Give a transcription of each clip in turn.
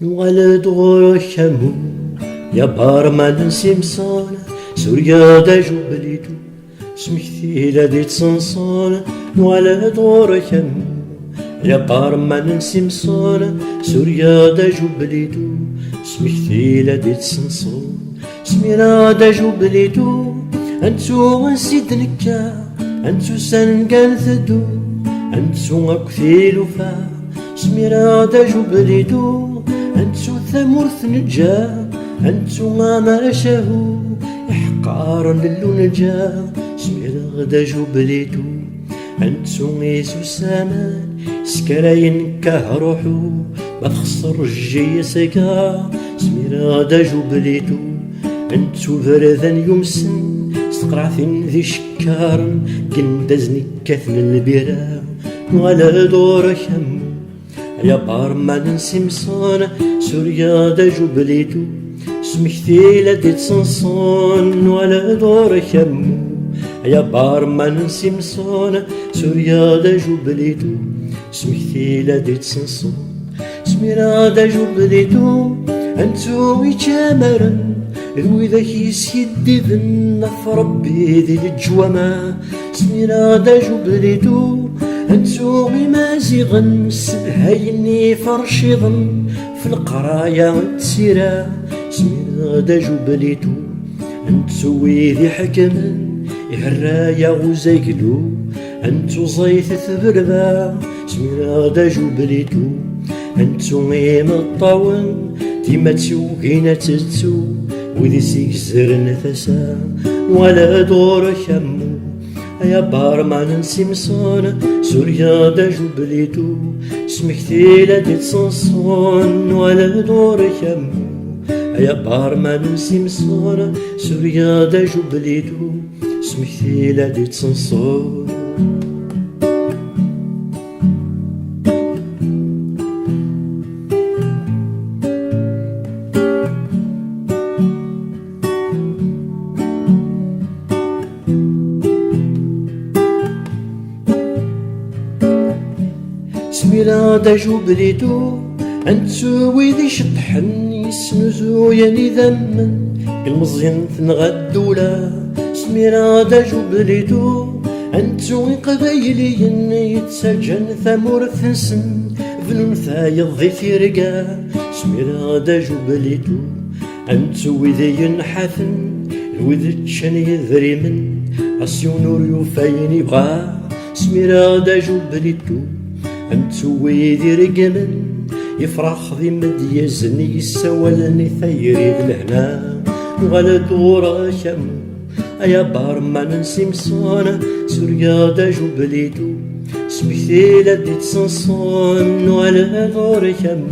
ولد غرشمو يا بارمان سيمسون سوريا دا جبليتو سمكتي لدي تصنصون ولد غرشمو يا بارمان سيمسون سوريا دا جبليتو سمكتي لدي تصنصون سميرا دا جبليتو انتو نسيت نكا انتو سنقال ثدو انتو اكثيل وفا سميرا دا جبليتو انتو ثمورث نجا انتو ما شاهو احقار للو نجا سميرا دا جبليتو انتو يسو سامان سكراين كهروحو ما تخسر الجي سكا سميرا دا جبليتو انتو برذان يمسن سقراثين ذي شكار كندزني كثن البيرا ولا دور شم يا بارمان سيمسون سوريا دا جبليتو سمكتي لدي تصنصون ولا دور شم يا بارمان سيمسون سوريا دا جبليتو سمكتي لدي تصنصون سميرا دا جبليتو انتو يتشامرن ذوي ذاك يدفن في ربي ذي الجوامة سميرا دا جبليتو انتو مازيغن سبهايني فرشيضن في القرايا تسيرا سميرا دا جبليتو انتو ذي حكمن يهرايا وزايقلو انتو زيت ثبربا سميرا دا جبليتو انتو مطاون ديما تسوقينا تتسو وذي سيكسر نفسا ولا دور شمو يا بارمان سيمسون سوريا دا جبليتو سمكتي لدي تصنصون ولا دور شمو يا بارمان سيمسون سوريا دا جبليتو سمكتي لدي تصنصون سميرا دا جبليتو انتو ويدي شطحن يسنزو ياني ذمن المزين تنغدولا سميرا دا جبليتو انتو قبايليين يتسجن ثمور ثنسن فنون ثايض ذي ثيرقا سميرا دا جبليتو انتو ويدي ينحثن ويدي تشني ذريمن اسيونور يوفاين يبغى سميرا دا جبليتو انتو ويدي رقمن يفرح ذي مديزني يسولني ثيري بالهنا وغلا دورا شم يا بارمان سيمسون سوريا دا جبليتو سمكتي لدي تصنصون ولا دور شم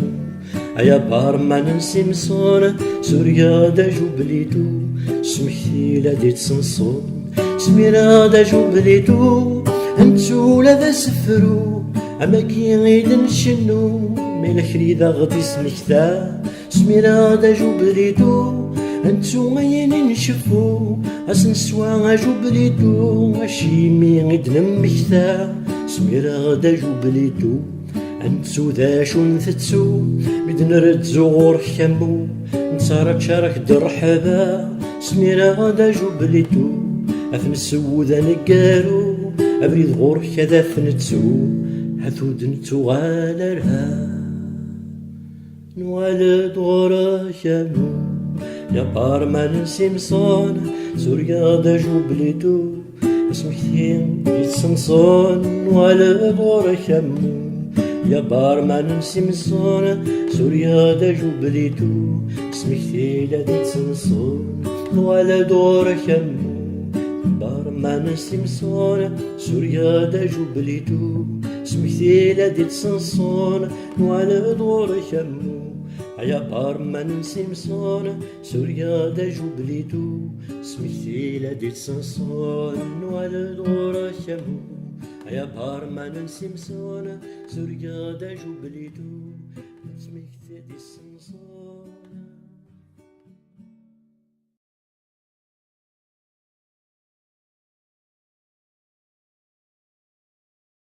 يا بارمان سيمسون سوريا دا جبليتو سمكتي لدي تصنصون سميرا دا جبليتو انتو لذا سفرو أما كي غيد نشنو ميلا كريدا غدي سمكتا سميرا دا جبليتو انتو غيين نشفو اسنسوا جبليتو اشيمي غيد نمكتا سميرا دا جبليتو انتو ذا شون ثتسو بدن ردزو غور حمو نصارك شارك درحبا سميرا دا جبليتو اثم السوذا نقارو ابريد غور كذا ثنتسو هثود نتوغالرها نوالد غورا شامو يا بارمان سيمسون سوريا دا جبليتو اسمكتين يتسنصون نوالد غورا شامو يا بارمان سيمسون سوريا دا جبليتو اسمكتين يتسنصون نوالد غورا شامو بارمان سيمسون سوريا دا جبليتو سمكتي لدي تصنصون وعلى دور شمو يا بارمان سيمسون سوريا دا جبليتو سمكتي لدي تصنصون وعلى دور شمو يا بارمان سيمسون سوريا دا جبليتو سمكتي لدي تصنصون